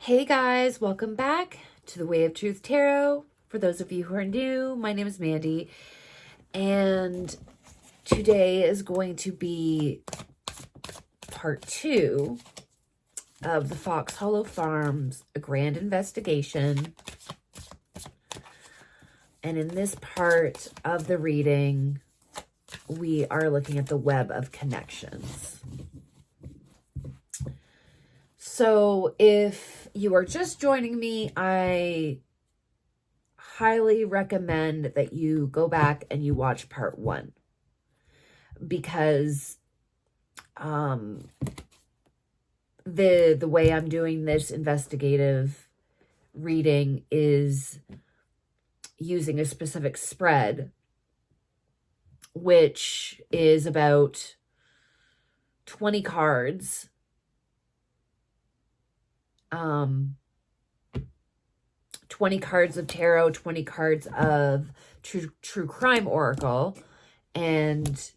Hey guys, welcome back to the Way of Truth Tarot. For those of you who are new, my name is Mandy, and today is going to be part 2 of the Fox Hollow Farms, A Grand Investigation. And in this part of the reading, we are looking at the web of connections. So if you are just joining me, I highly recommend that you go back and you watch part 1, because the way I'm doing this investigative reading is using a specific spread, which is about 20 cards. 20 cards of tarot, 20 cards of true crime oracle, and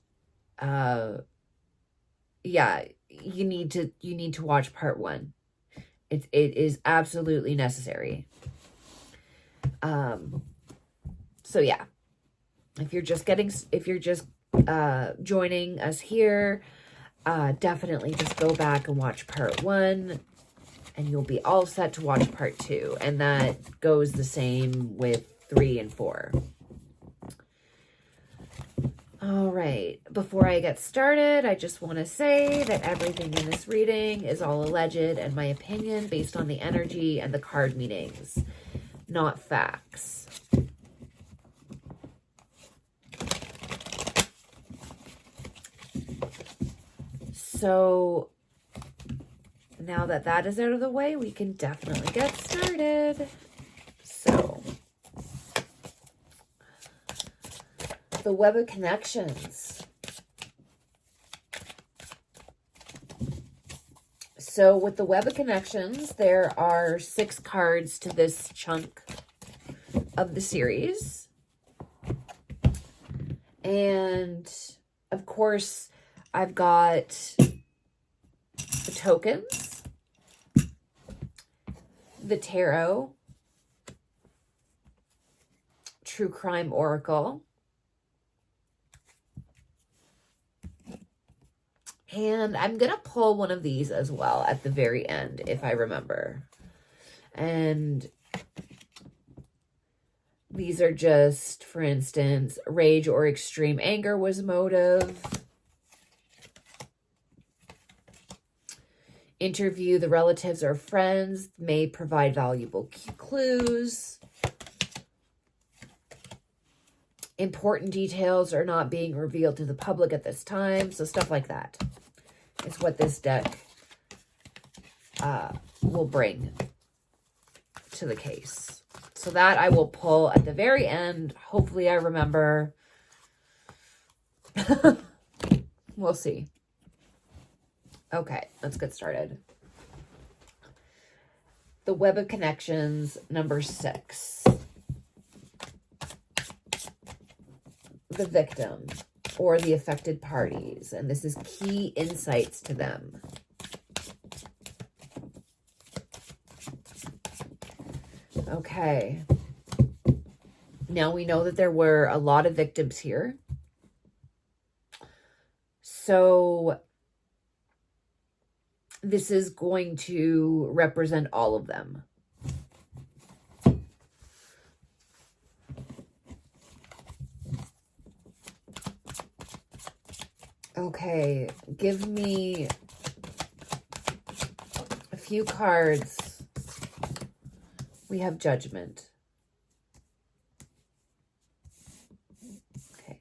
yeah, you need to watch part 1. It is absolutely necessary. So yeah, if you're just joining us here, definitely just go back and watch part 1. And you'll be all set to watch part 2. And that goes the same with 3 and 4. All right. Before I get started, I just want to say that everything in this reading is all alleged and my opinion based on the energy and the card meanings, not facts. So now that that is out of the way, we can definitely get started. So, the web of connections. So with the web of connections, there are 6 cards to this chunk of the series. And of course, I've got the tokens, the tarot, true crime oracle, and I'm going to pull one of these as well at the very end, if I remember. And these are just, for instance, rage or extreme anger was motive. Interview the relatives or friends, may provide valuable clues. Important details are not being revealed to the public at this time. So stuff like that is what this deck will bring to the case. So that I will pull at the very end. Hopefully I remember. We'll see. Okay, let's get started. The web of connections, number 6. The victim or the affected parties, and this is key insights to them. Okay. Now we know that there were a lot of victims here. So this is going to represent all of them. Okay, give me a few cards. We have Judgment. Okay.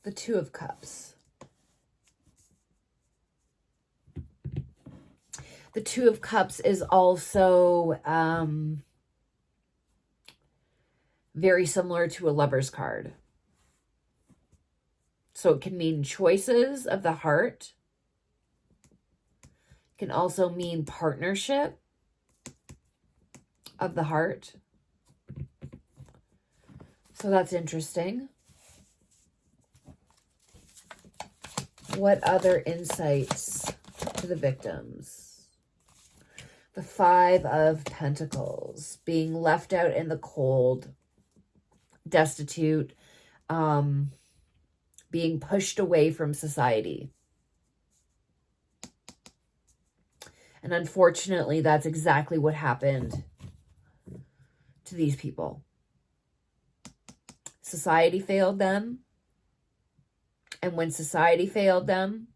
The Two of Cups. The Two of Cups is also very similar to a Lover's card. So it can mean choices of the heart. It can also mean partnership of the heart. So that's interesting. What other insights to the victims? The Five of Pentacles, being left out in the cold, destitute, being pushed away from society. And unfortunately, that's exactly what happened to these people. Society failed them. And when society failed them,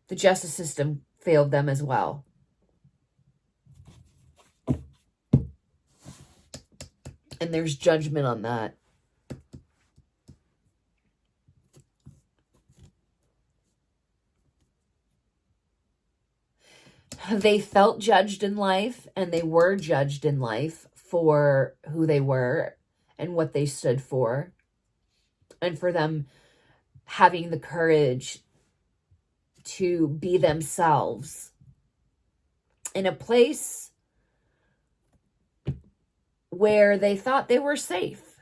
the justice system failed them as well. And there's judgment on that. They felt judged in life, and they were judged in life for who they were and what they stood for. And for them having the courage to be themselves in a place where they thought they were safe.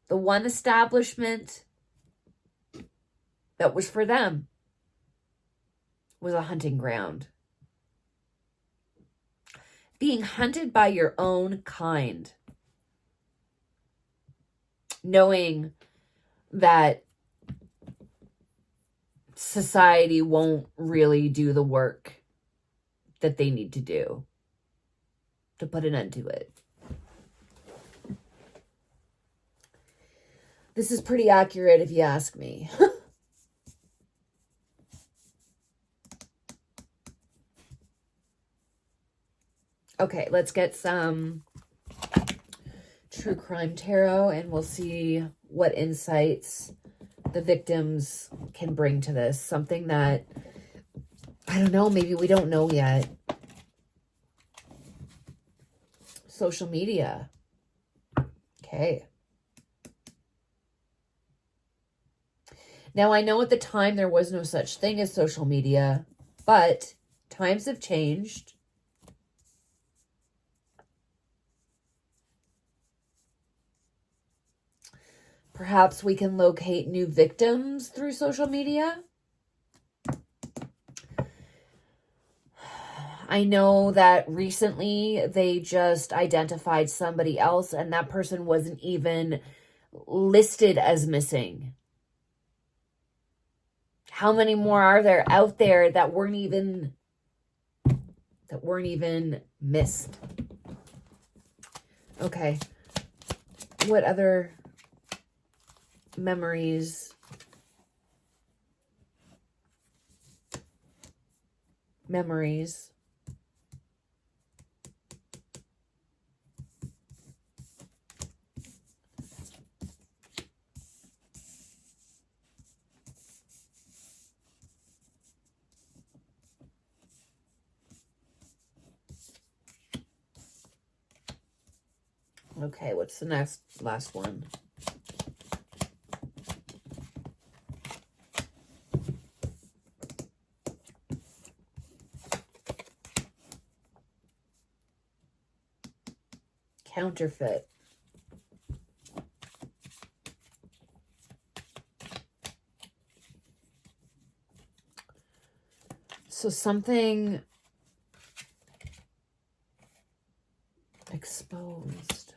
The one establishment that was for them was a hunting ground. Being hunted by your own kind. Knowing that society won't really do the work that they need to do to put an end to it. This is pretty accurate if you ask me. Okay, let's get some true crime tarot and we'll see what insights the victims can bring to this. Something that, I don't know, maybe we don't know yet. Social media. Okay. Now, I know at the time there was no such thing as social media, but times have changed. Perhaps we can locate new victims through social media. I know that recently they just identified somebody else and that person wasn't even listed as missing. How many more are there out there that weren't even missed? Okay. What other memories? Okay, what's the last one? Counterfeit. So something exposed.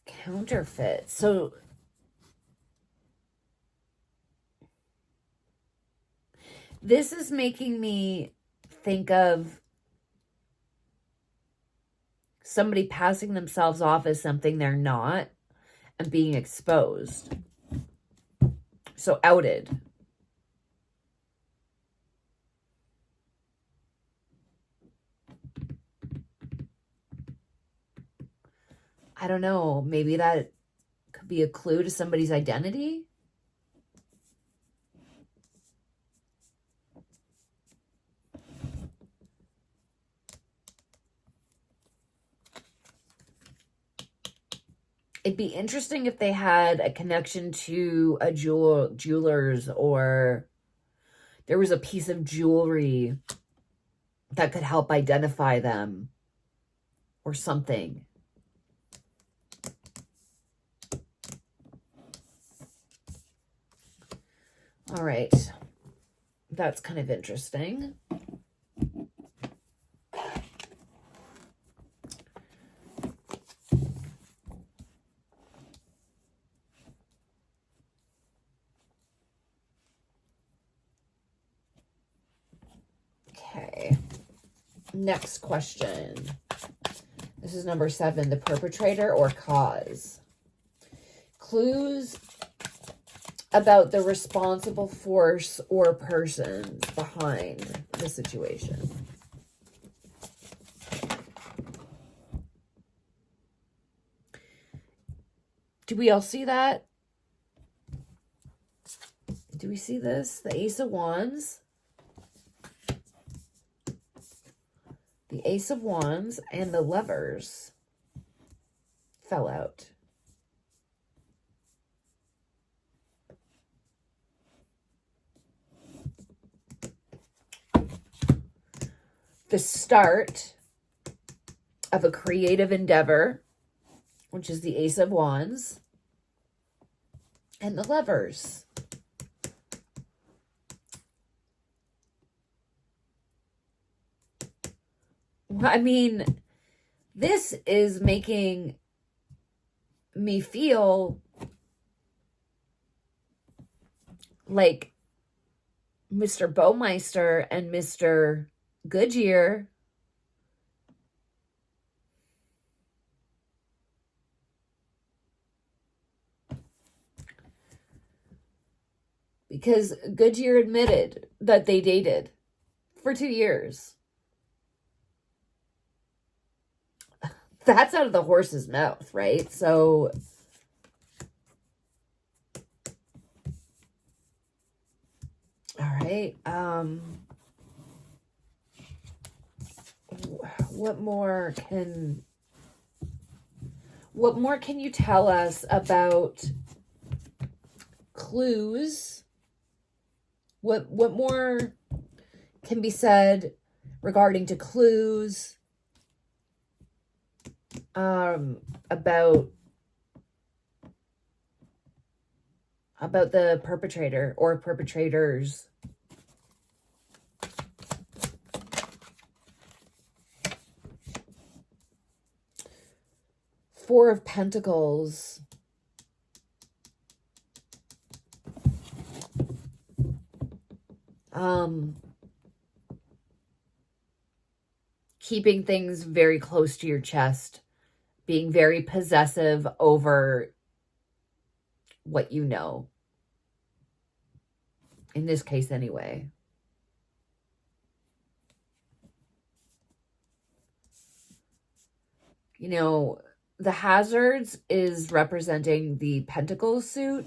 Counterfeit. So this is making me think of somebody passing themselves off as something they're not and being exposed. So outed. I don't know. Maybe that could be a clue to somebody's identity. It'd be interesting if they had a connection to a jeweler's, or there was a piece of jewelry that could help identify them or something. All right. That's kind of interesting. Okay. Next question. This is number 7, the perpetrator or cause. Clues about the responsible force or persons behind the situation. Do we all see that? Do we see this? The Ace of Wands. The Ace of Wands and the Lovers fell out. The start of a creative endeavor, which is the Ace of Wands, and the Lovers. I mean, this is making me feel like Mr. Baumeister and Mr. Goodyear because Goodyear admitted that they dated for 2 years. That's out of the horse's mouth, right? So all right. What more can you tell us about clues? What more can be said regarding to clues about the perpetrator or perpetrators? Four of Pentacles. Keeping things very close to your chest, being very possessive over what you know. In this case, anyway. You know, the Hazards is representing the Pentacles suit,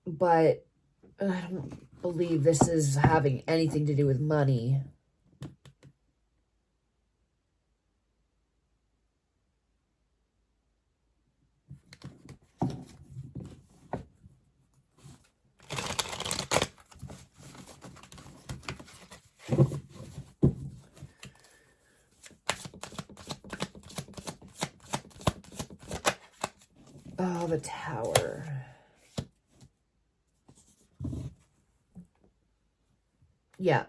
but I don't believe this is having anything to do with money. Oh, the Tower. Yeah.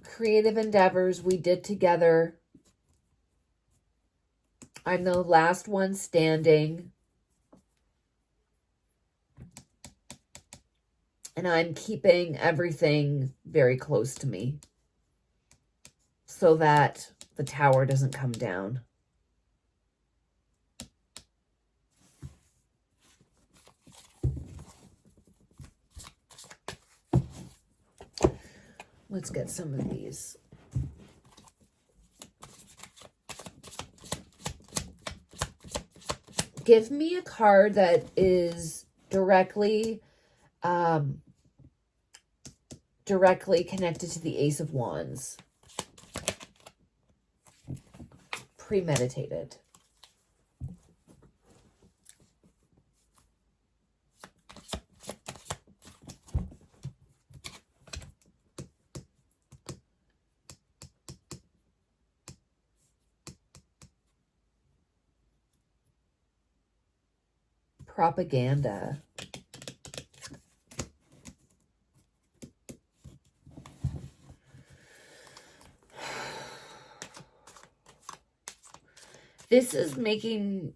Creative endeavors we did together. I'm the last one standing. And I'm keeping everything very close to me so that the Tower doesn't come down. Let's get some of these. Give me a card that is directly connected to the Ace of Wands. Premeditated. Propaganda. This is making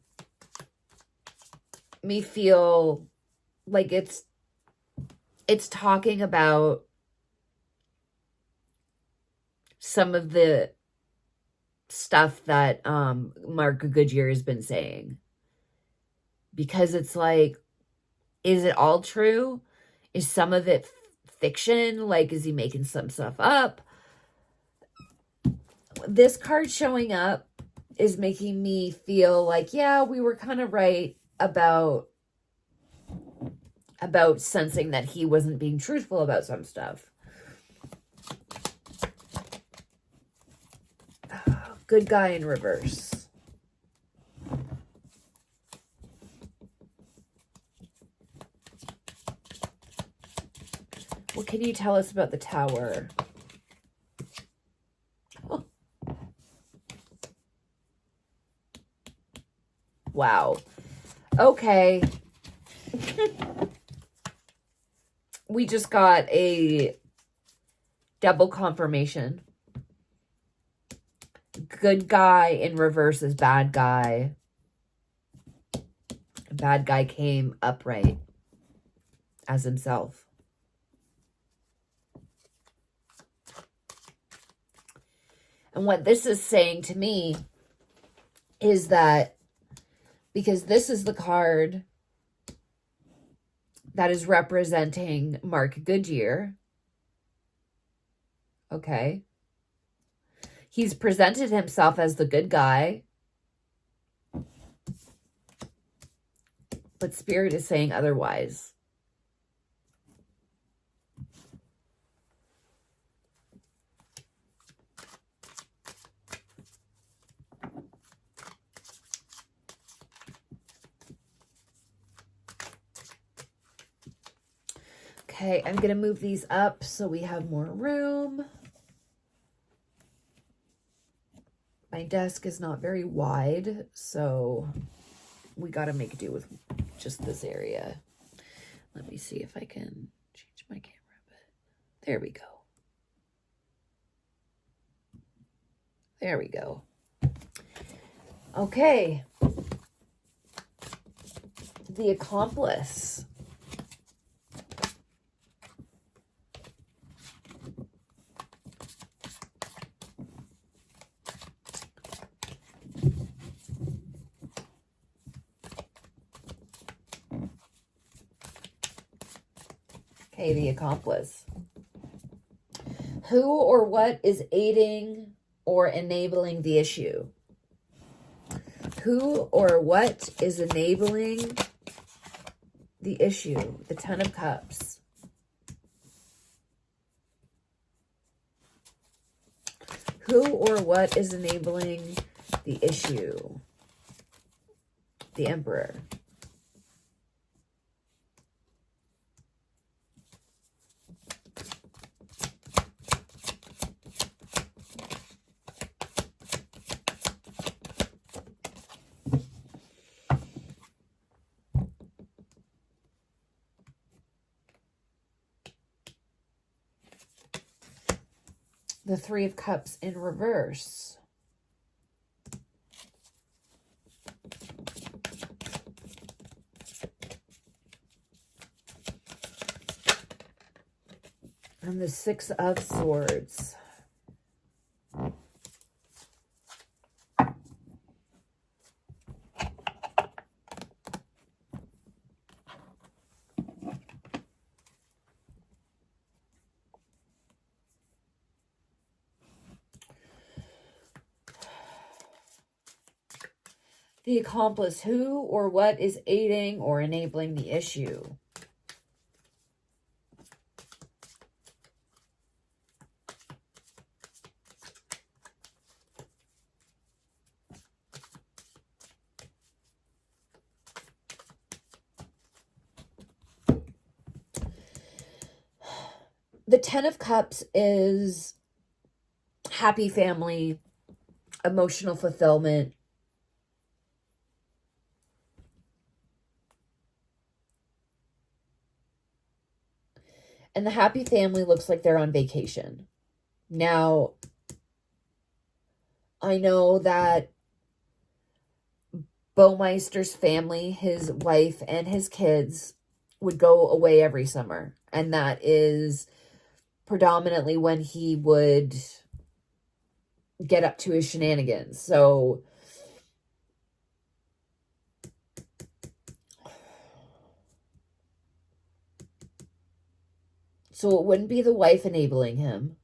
me feel like it's talking about some of the stuff that Mark Goodyear has been saying. Because it's like, is it all true? Is some of it fiction? Like, is he making some stuff up? This card showing up is making me feel like, yeah, we were kind of right about sensing that he wasn't being truthful about some stuff. Good guy in reverse. What can you tell us about the Tower? Oh. Wow. Okay. We just got a double confirmation. Good guy in reverse is bad guy. Bad guy came upright as himself. And what this is saying to me is that, because this is the card that is representing Mark Goodyear. Okay. He's presented himself as the good guy. But Spirit is saying otherwise. Okay, I'm going to move these up so we have more room. My desk is not very wide, so we got to make do with just this area. Let me see if I can change my camera a bit. There we go. There we go. Okay. The Accomplice. Okay, the Accomplice. Who or what is aiding or enabling the issue? Who or what is enabling the issue? The Ten of Cups. Who or what is enabling the issue? The Emperor. The Three of Cups in reverse. And the Six of Swords. The Accomplice. Who or what is aiding or enabling the issue? The Ten of Cups is happy family, emotional fulfillment. And the happy family looks like they're on vacation. Now, I know that Baumeister's family, his wife and his kids, would go away every summer. And that is predominantly when he would get up to his shenanigans. So it wouldn't be the wife enabling him.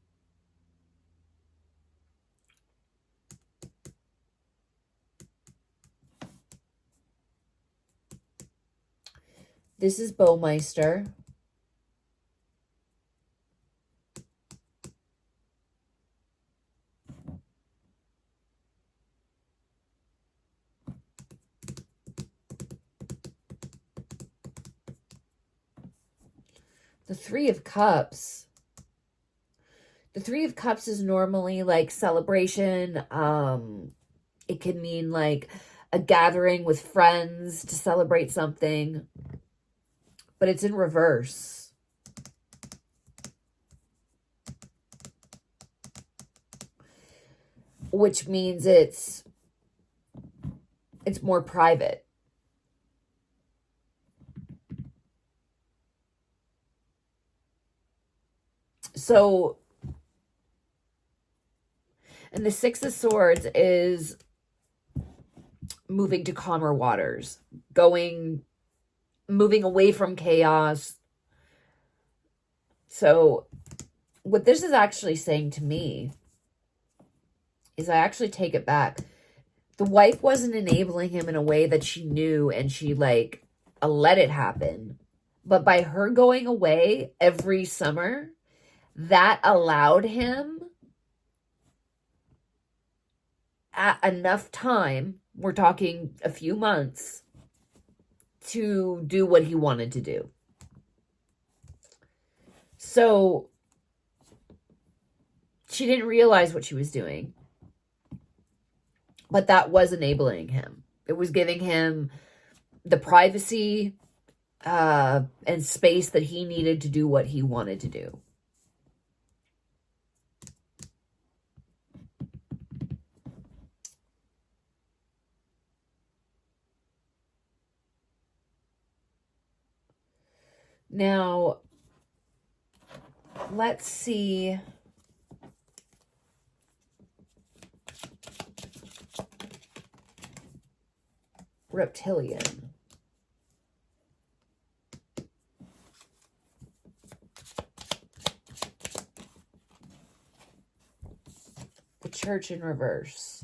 This is Baumeister. The Three of Cups. The Three of Cups is normally like celebration. It can mean like a gathering with friends to celebrate something. But it's in reverse. Which means it's more private. So, and the Six of Swords is moving to calmer waters, moving away from chaos. So, what this is actually saying to me is I actually take it back. The wife wasn't enabling him in a way that she knew and she like let it happen. But by her going away every summer, that allowed him at enough time, we're talking a few months, to do what he wanted to do. So she didn't realize what she was doing. But that was enabling him. It was giving him the privacy and space that he needed to do what he wanted to do. Now, let's see. Reptilian. The Church in reverse.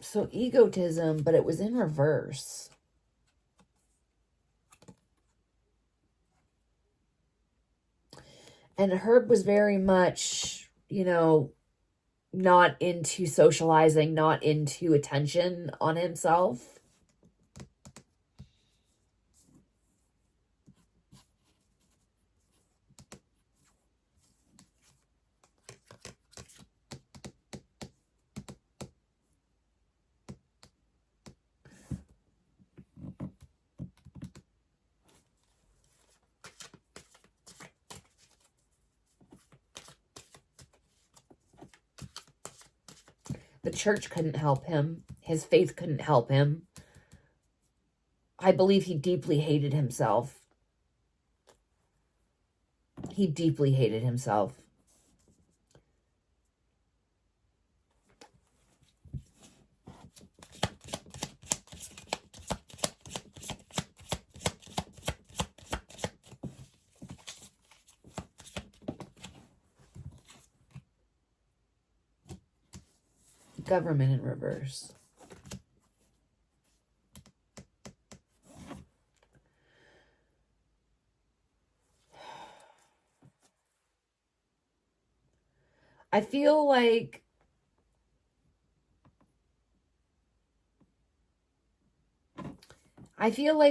So egotism, but it was in reverse. And Herb was very much, not into socializing, not into attention on himself. The church couldn't help him. His faith couldn't help him. I believe he deeply hated himself. He deeply hated himself. Government in reverse. I feel like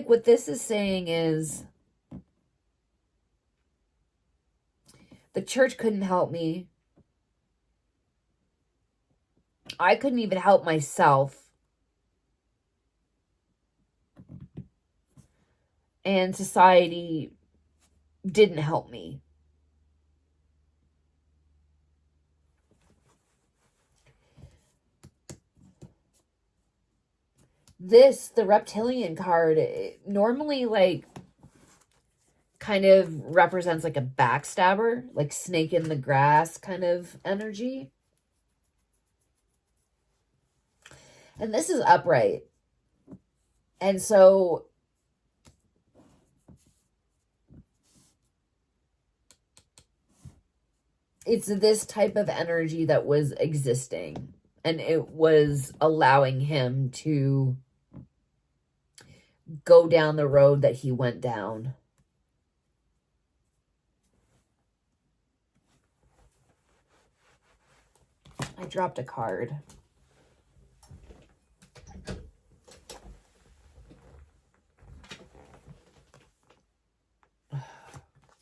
what this is saying is The church couldn't help me. I couldn't even help myself. And society didn't help me. The reptilian card, normally, like, kind of represents like a backstabber, like snake in the grass kind of energy. And this is upright. And so it's this type of energy that was existing, and it was allowing him to go down the road that he went down. I dropped a card.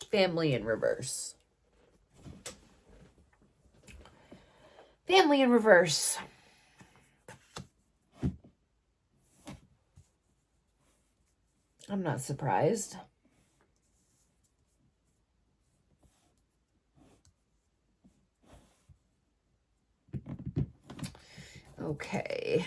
Family in reverse. Family in reverse. I'm not surprised. Okay.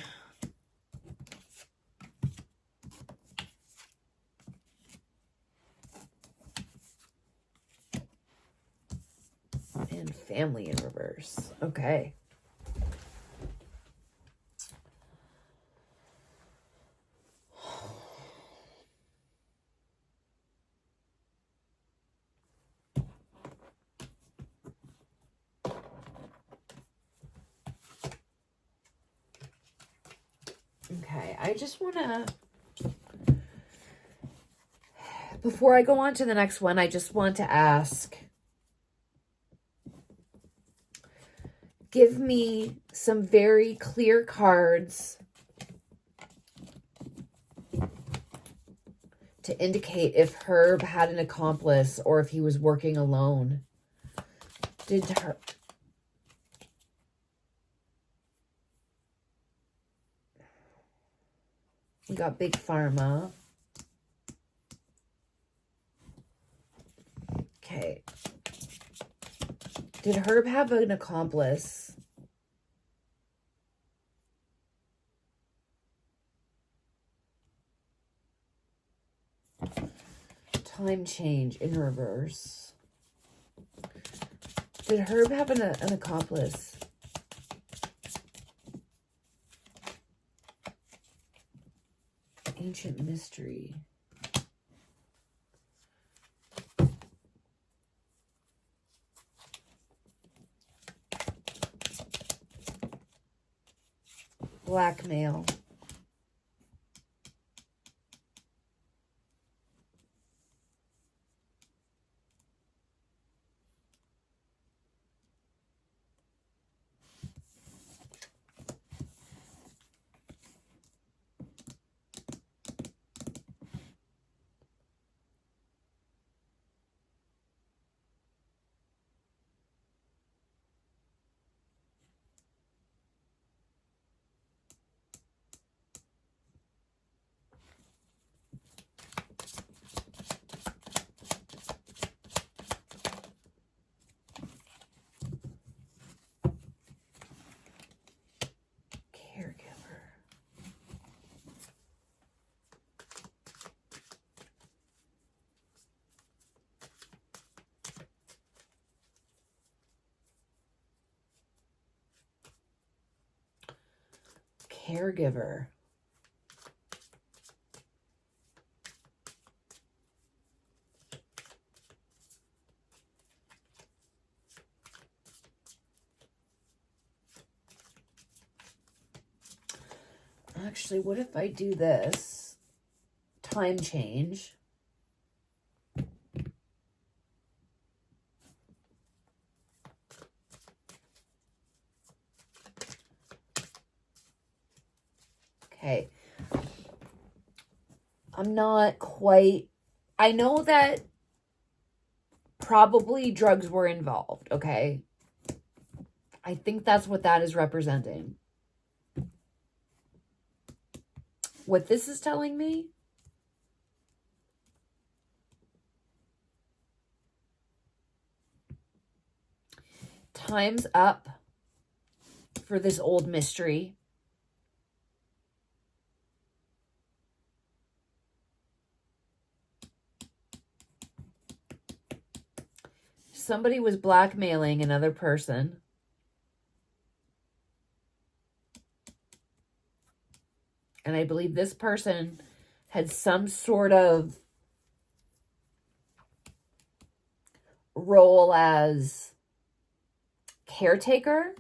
And family in reverse. Okay. Okay, I just want to, before I go on to the next one, I just want to ask, give me some very clear cards to indicate if Herb had an accomplice or if he was working alone. We got Big Pharma. Okay. Did Herb have an accomplice? Time change in reverse. Did Herb have an accomplice? Ancient mystery. Blackmail. Caregiver. Actually, what if I do this? Time change. Okay. I'm not quite... I know that Probably drugs were involved, okay? I think that's what that is representing. What this is telling me, time's up for this old mystery. Somebody was blackmailing another person. And I believe this person had some sort of role as caretaker,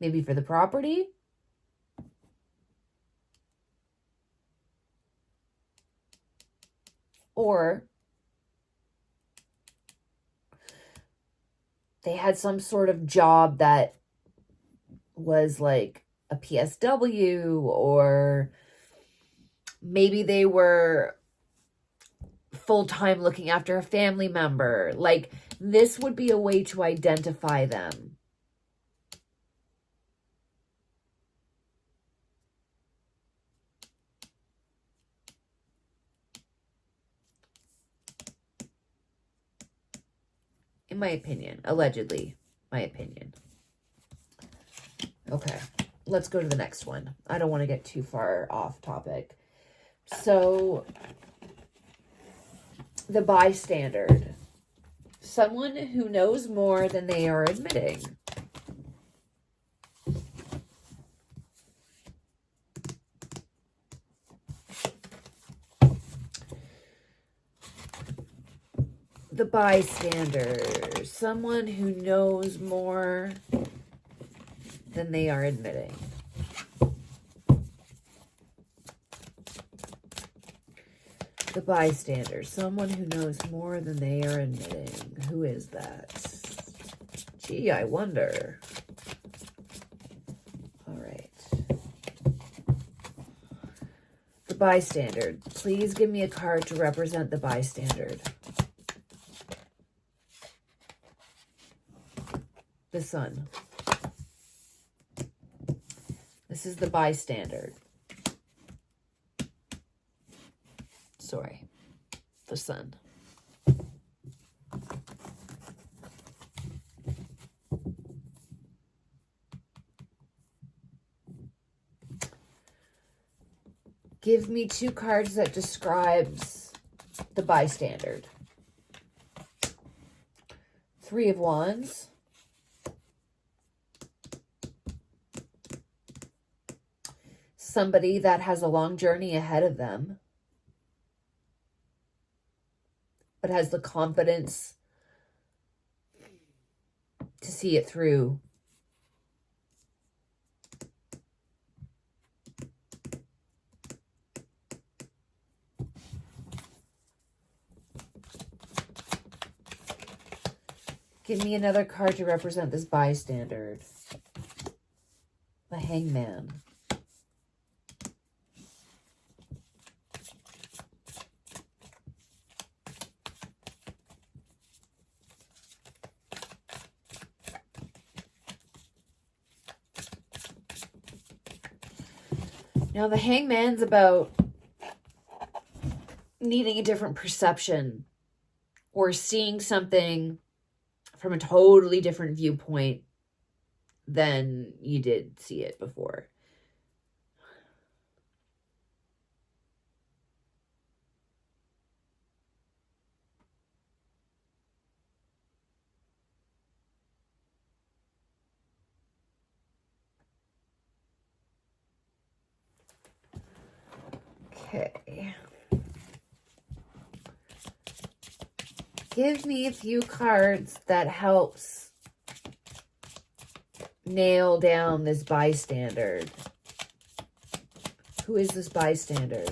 maybe for the property. Or they had some sort of job that was like a PSW, or maybe they were full-time looking after a family member. Like, this would be a way to identify them. In my opinion, allegedly, my opinion. Okay, let's go to the next one. I don't want to get too far off topic. So, the bystander. Someone who knows more than they are admitting. The bystander. Someone who knows more than they are admitting. The bystander. Someone who knows more than they are admitting. Who is that? Gee, I wonder. All right. The bystander. Please give me a card to represent the bystander. The Sun. This is the bystander. Sorry. The Sun. Give me 2 cards that describes the bystander. 3 of Wands. Somebody that has a long journey ahead of them, but has the confidence to see it through. Give me another card to represent this bystander. The Hangman. Now, the Hangman's about needing a different perception or seeing something from a totally different viewpoint than you did see it before. Okay. Give me a few cards that helps nail down this bystander. Who is this bystander?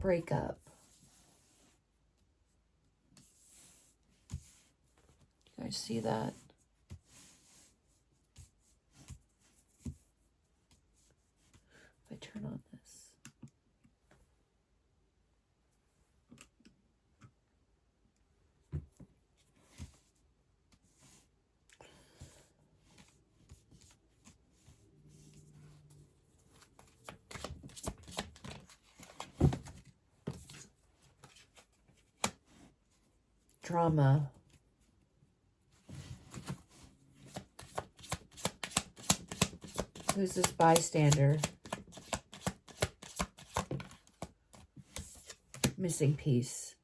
Break up. You guys see that? If I turn on this. trauma. Who's this bystander? Missing piece.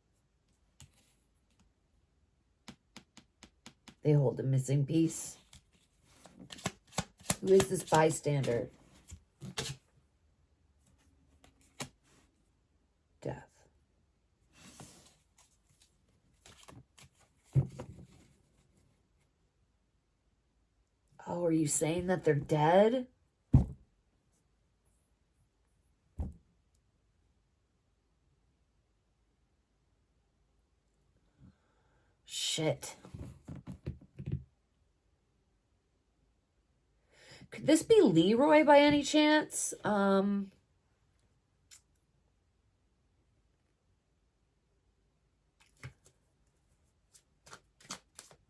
They hold a missing piece. Who is this bystander? Death. Oh, are you saying that they're dead? Shit. Could this be Leroy by any chance?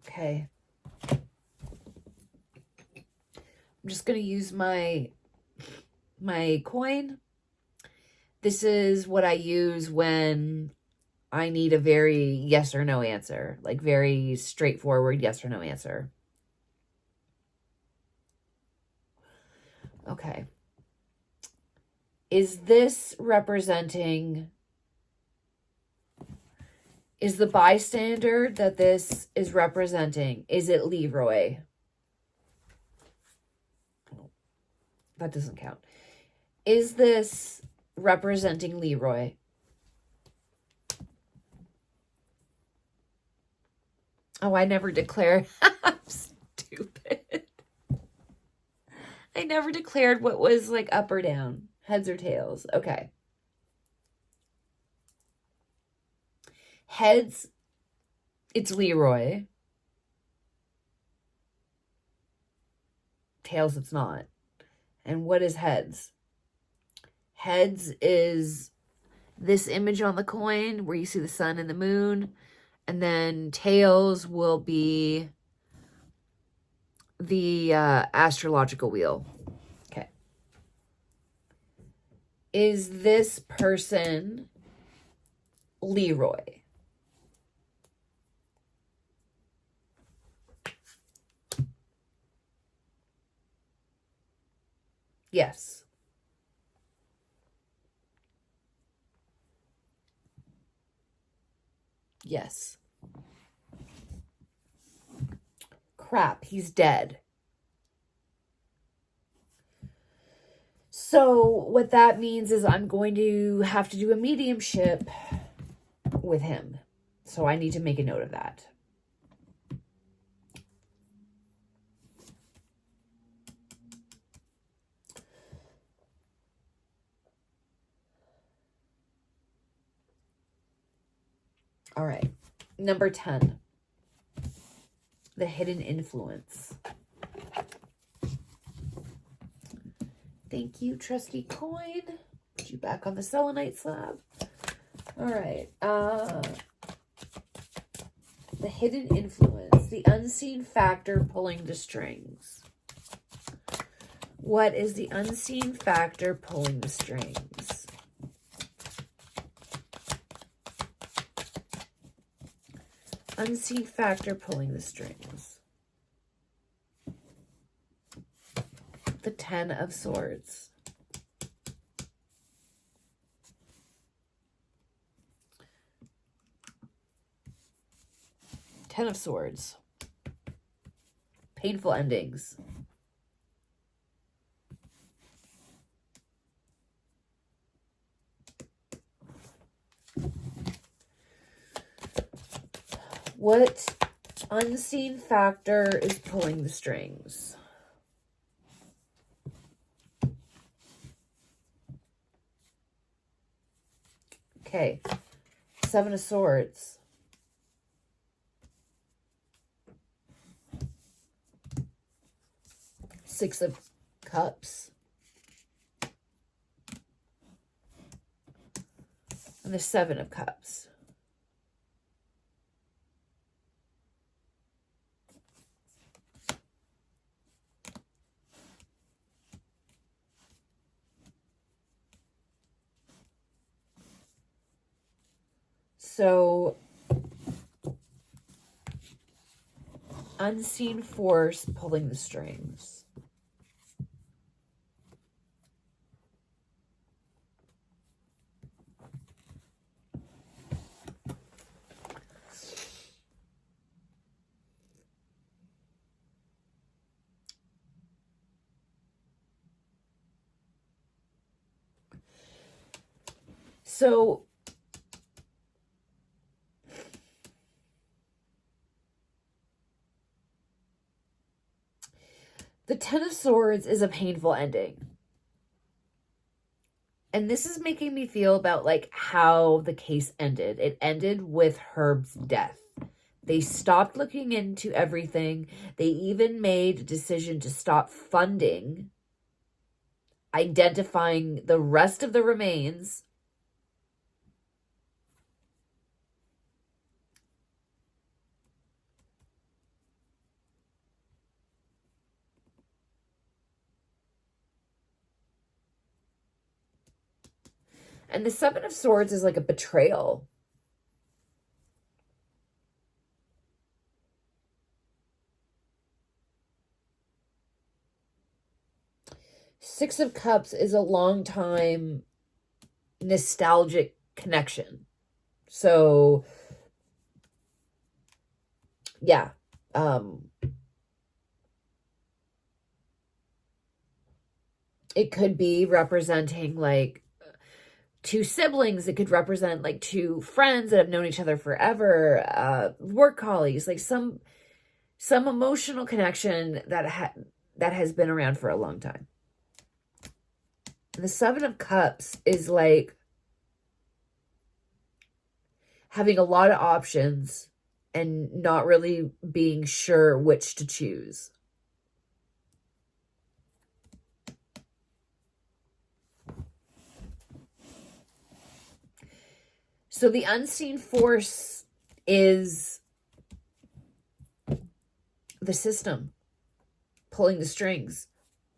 Okay. I'm just going to use my coin. This is what I use when I need a very yes or no answer, like very straightforward yes or no answer. Okay. Is this representing, is the bystander that this is representing, is it Leroy? That doesn't count. Is this representing Leroy? Oh, I never declared. I'm stupid. I never declared what was like up or down, heads or tails. Okay. Heads, it's Leroy. Tails, it's not. And what is heads? Heads is this image on the coin where you see the sun and the moon. And then tails will be the astrological wheel. Okay. Is this person Leroy? Yes. Yes. Crap, he's dead. So what that means is I'm going to have to do a mediumship with him. So I need to make a note of that. All right. Number 10. The hidden influence. Thank you, trusty coin. Put you back on the selenite slab. All right. The hidden influence. The unseen factor pulling the strings. What is the unseen factor pulling the strings? Unseen factor pulling the strings. The 10 of Swords. Ten of Swords. Painful endings. What unseen factor is pulling the strings? Okay. 7 of Swords. Six of Cups. And the 7 of Cups. So Unseen force pulling the strings. So the Ten of Swords is a painful ending. And this is making me feel about like how the case ended. It ended with Herb's death. They stopped looking into everything. They even made a decision to stop funding, identifying the rest of the remains. And the Seven of Swords is like a betrayal. Six of Cups is a long time nostalgic connection. So, yeah. It could be representing like two siblings. It could represent like two friends that have known each other forever, work colleagues, like some emotional connection that has been around for a long time. The Seven of Cups is like having a lot of options and not really being sure which to choose. So the unseen force is the system pulling the strings,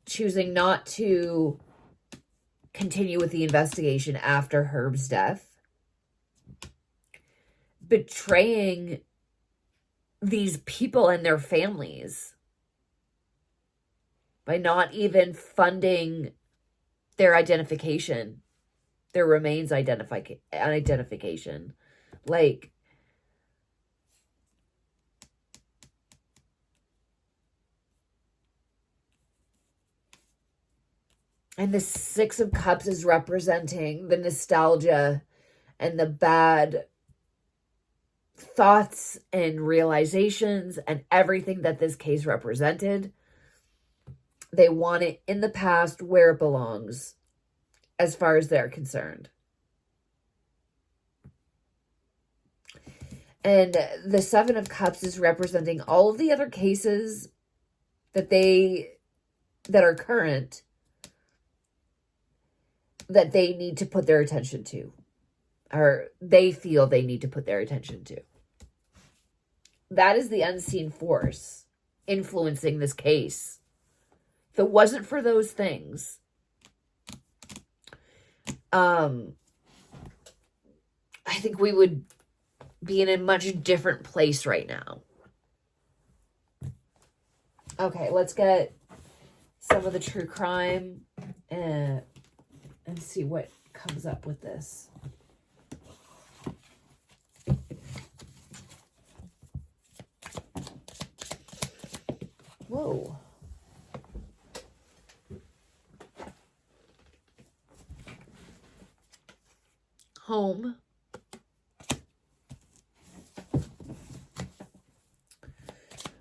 choosing not to continue with the investigation after Herb's death, betraying these people and their families by not even funding their identification, their remains identification. Like, and the Six of Cups is representing the nostalgia and the bad thoughts and realizations and everything that this case represented. They want it in the past where it belongs, as far as they're concerned. And the Seven of Cups is representing all of the other cases that are current, that they need to put their attention to, or they feel they need to put their attention to. That is the unseen force influencing this case. If it wasn't for those things, I think we would be in a much different place right now. Okay, let's get some of the true crime and see what comes up with this. Whoa. Home.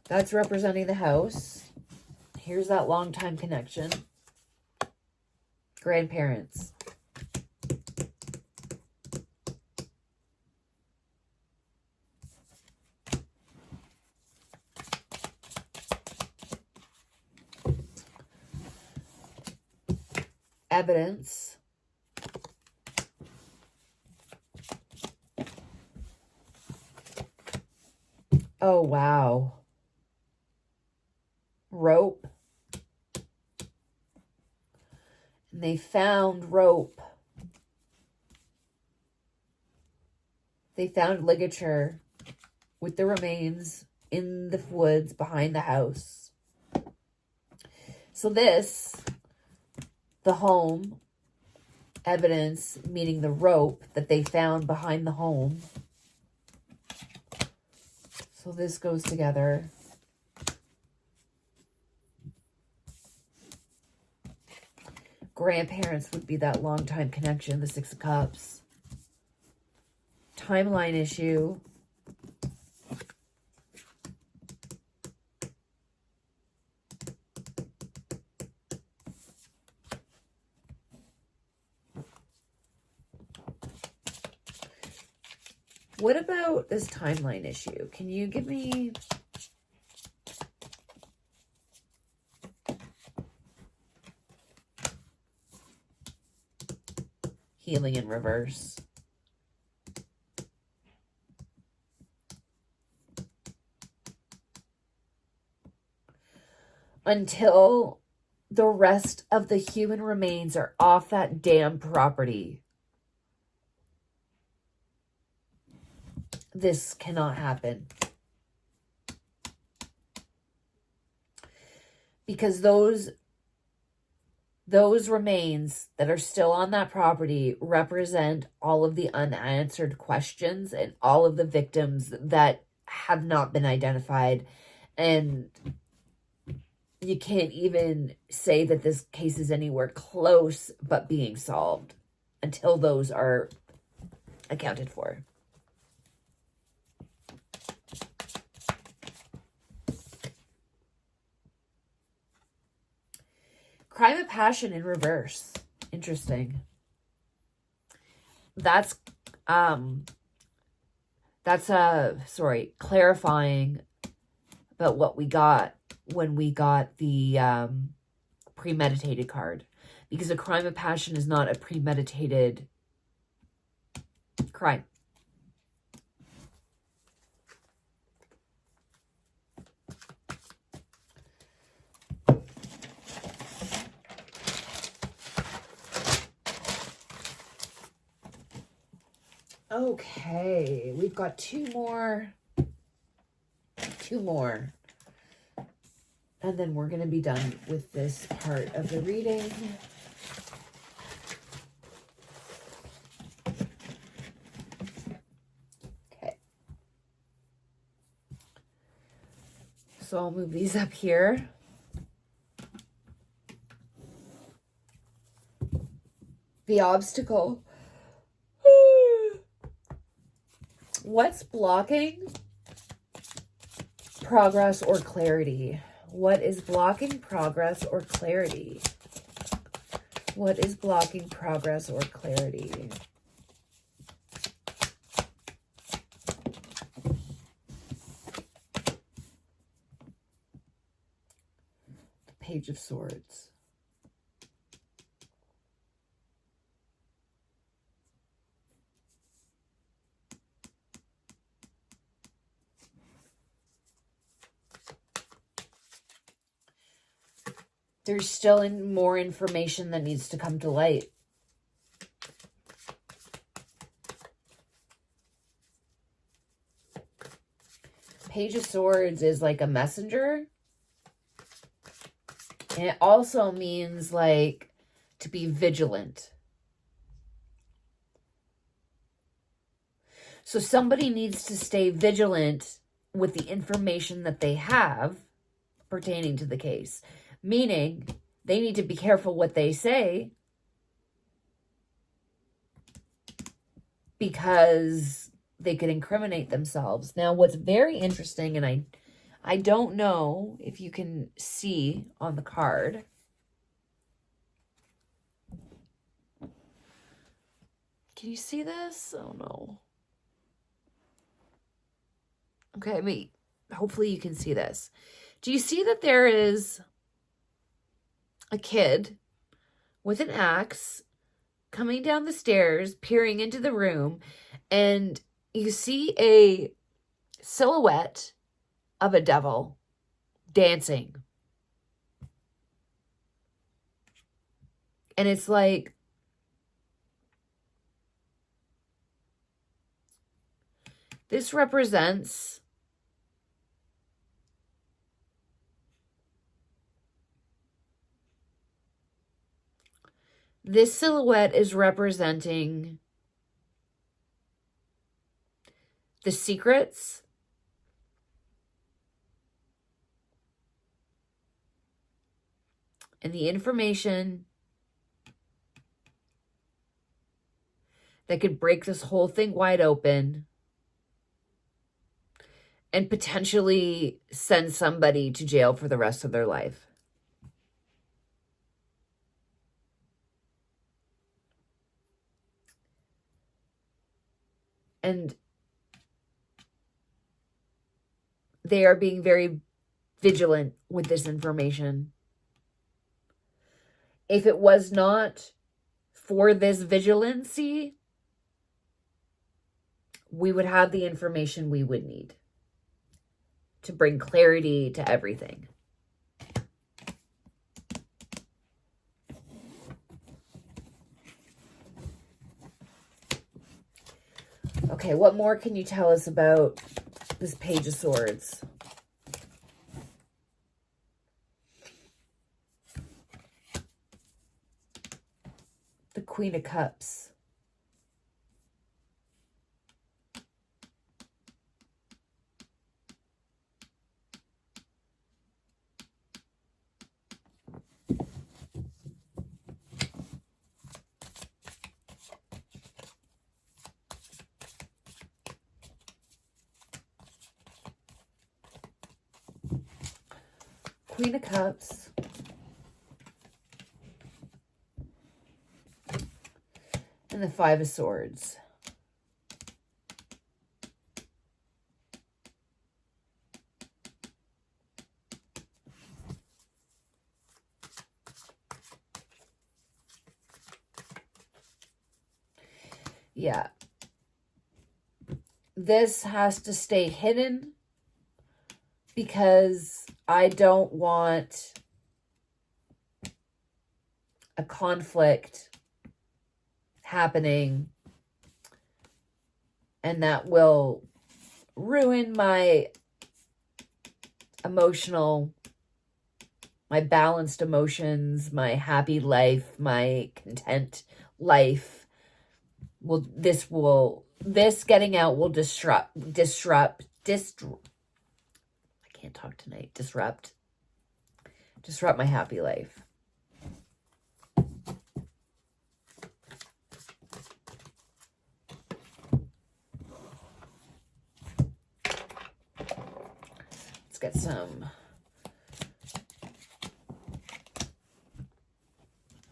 That's representing the house. Here's that long-time connection. Grandparents. Evidence. Oh, wow. Rope. And they found rope. They found ligature with the remains in the woods behind the house. So this, the home evidence, meaning the rope that they found behind the home. So this goes together. Grandparents would be that long-time connection, the Six of Cups. Timeline issue. What about this timeline issue? Can you give me... Healing in reverse. Until the rest of the human remains are off that damn property. This cannot happen. Because those remains that are still on that property represent all of the unanswered questions and all of the victims that have not been identified. And you can't even say that this case is anywhere close but being solved until those are accounted for. Crime of passion in reverse. Interesting. That's clarifying about what we got when we got the premeditated card. Because a crime of passion is not a premeditated crime. Okay, we've got two more. And then we're going to be done with this part of the reading. Okay. So I'll move these up here. The obstacle. What's blocking progress or clarity? What is blocking progress or clarity? What is blocking progress or clarity? The Page of Swords. There's still more information that needs to come to light. Page of Swords is like a messenger. And it also means like to be vigilant. So somebody needs to stay vigilant with the information that they have pertaining to the case. Meaning, they need to be careful what they say because they could incriminate themselves. Now, what's very interesting, and I don't know if you can see on the card. Can you see this? Oh, no. Okay, wait. Hopefully you can see this. Do you see that there is a kid with an axe coming down the stairs, peering into the room, and you see a silhouette of a devil dancing. And it's like, this represents This silhouette is representing the secrets and the information that could break this whole thing wide open and potentially send somebody to jail for the rest of their life. And they are being very vigilant with this information. If it was not for this vigilancy, we would have the information we would need to bring clarity to everything. Okay, what more can you tell us about this Page of Swords? The Queen of Cups. Queen of Cups. And the Five of Swords. Yeah. This has to stay hidden because I don't want a conflict happening, and that will ruin my my balanced emotions, my happy life, my content life. This getting out will disrupt I can't talk tonight. Disrupt my happy life. Let's get some.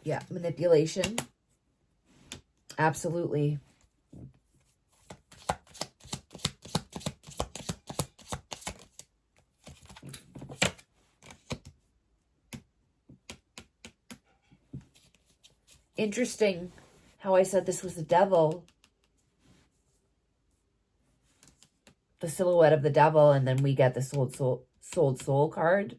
Yeah, manipulation. Absolutely. Interesting how I said this was the devil. The silhouette of the devil, and then we get the sold soul card.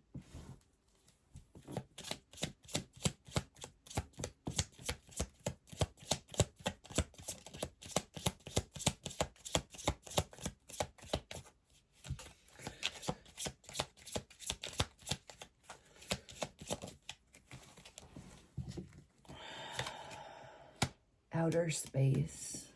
Outer space.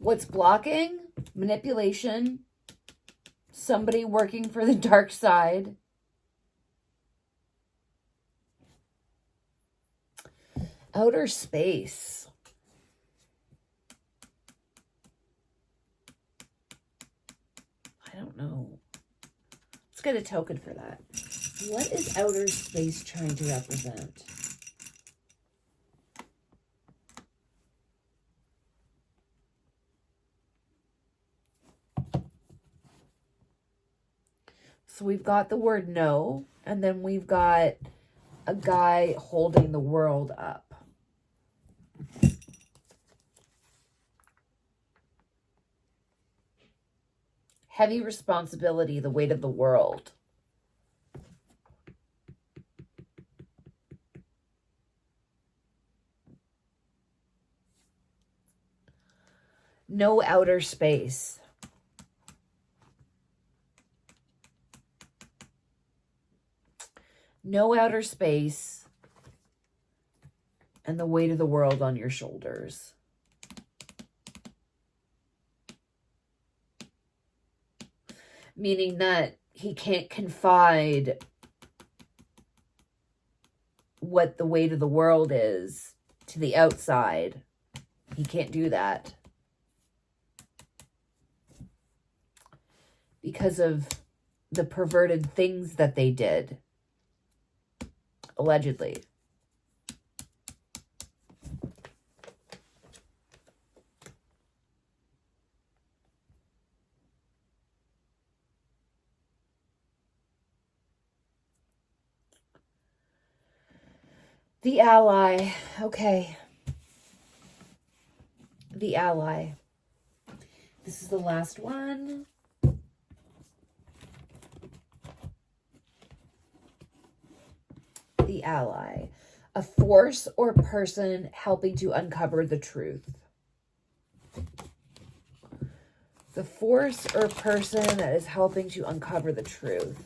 What's blocking? Manipulation. Somebody working for the dark side. Outer space. I don't know. Let's get a token for that. What is outer space trying to represent? So we've got the word no, and then we've got a guy holding the world up. Heavy responsibility, the weight of the world. No outer space. No outer space. And the weight of the world on your shoulders. Meaning that he can't confide what the weight of the world is to the outside. He can't do that. Because of the perverted things that they did. Allegedly. The ally. Okay. The ally. This is the last one. The ally. A force or person helping to uncover the truth. The force or person that is helping to uncover the truth.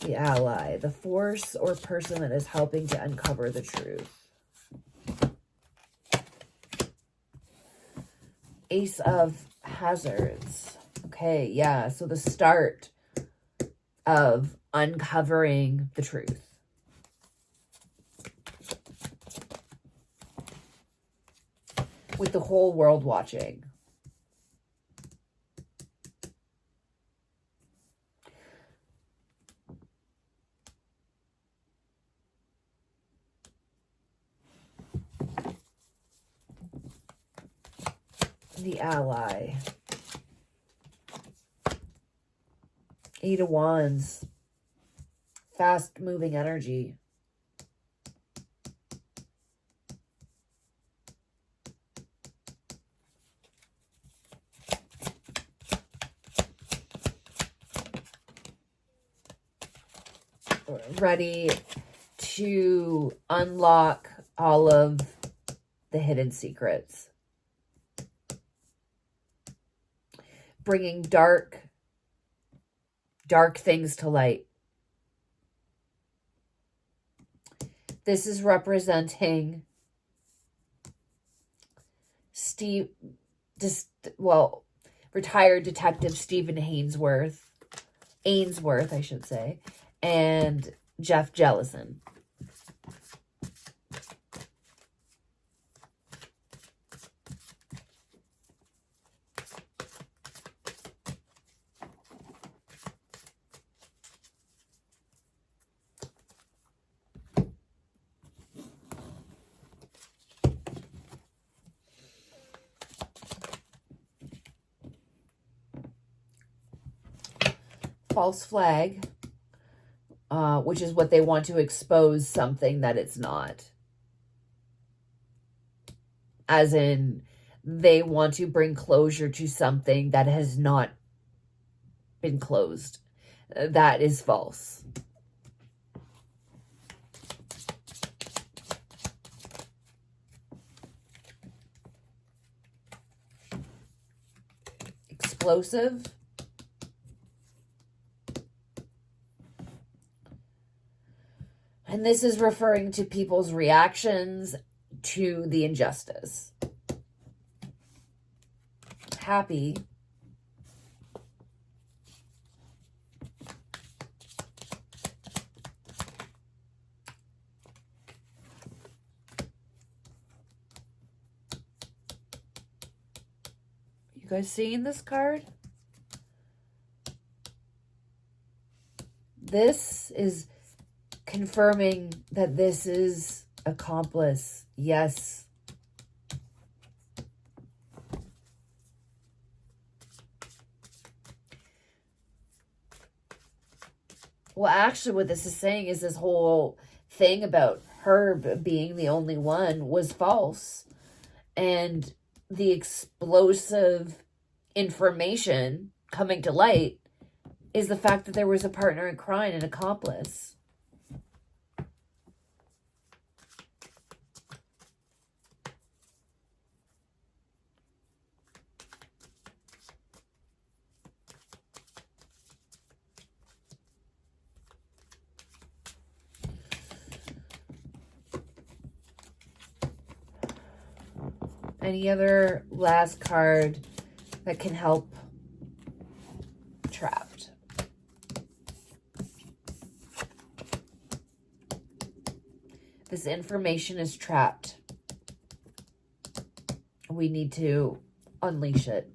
The ally. The force or person that is helping to uncover the truth. Ace of Hazards. Okay, yeah. So the start of uncovering the truth. With the whole world watching. The ally. Eight of Wands. Fast moving energy. Ready to unlock all of the hidden secrets. Bringing dark things to light. This is representing retired detective Stephen Ainsworth, I should say, and Jeff Jellison. False flag, which is what they want to expose something that it's not. As in, they want to bring closure to something that has not been closed. That is false. Explosive. And this is referring to people's reactions to the injustice. Happy. You guys seeing this card? This is confirming that this is accomplice. Yes. Well, actually, what this is saying is this whole thing about her being the only one was false. And the explosive information coming to light is the fact that there was a partner in crime, an accomplice. Any other last card that can help Trapped? This information is trapped. We need to unleash it.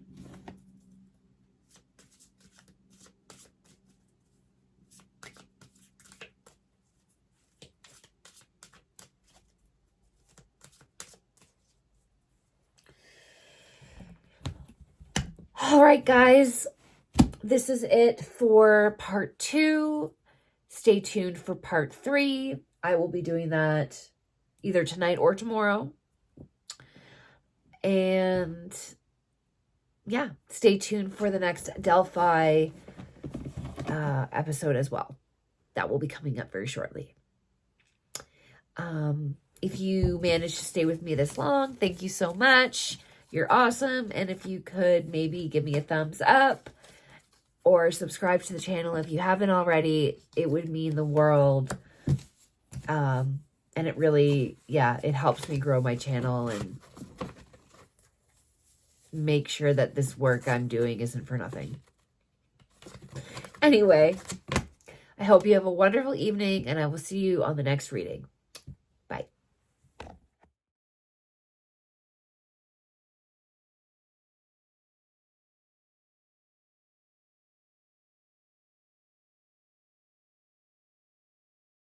All right, guys, this is it for part 2. Stay tuned for part 3. I will be doing that either tonight or tomorrow. And yeah, stay tuned for the next Delphi episode as well. That will be coming up very shortly. If you managed to stay with me this long, thank you so much. You're awesome. And if you could maybe give me a thumbs up or subscribe to the channel if you haven't already, it would mean the world. And it really, it helps me grow my channel and make sure that this work I'm doing isn't for nothing. Anyway, I hope you have a wonderful evening, and I will see you on the next reading.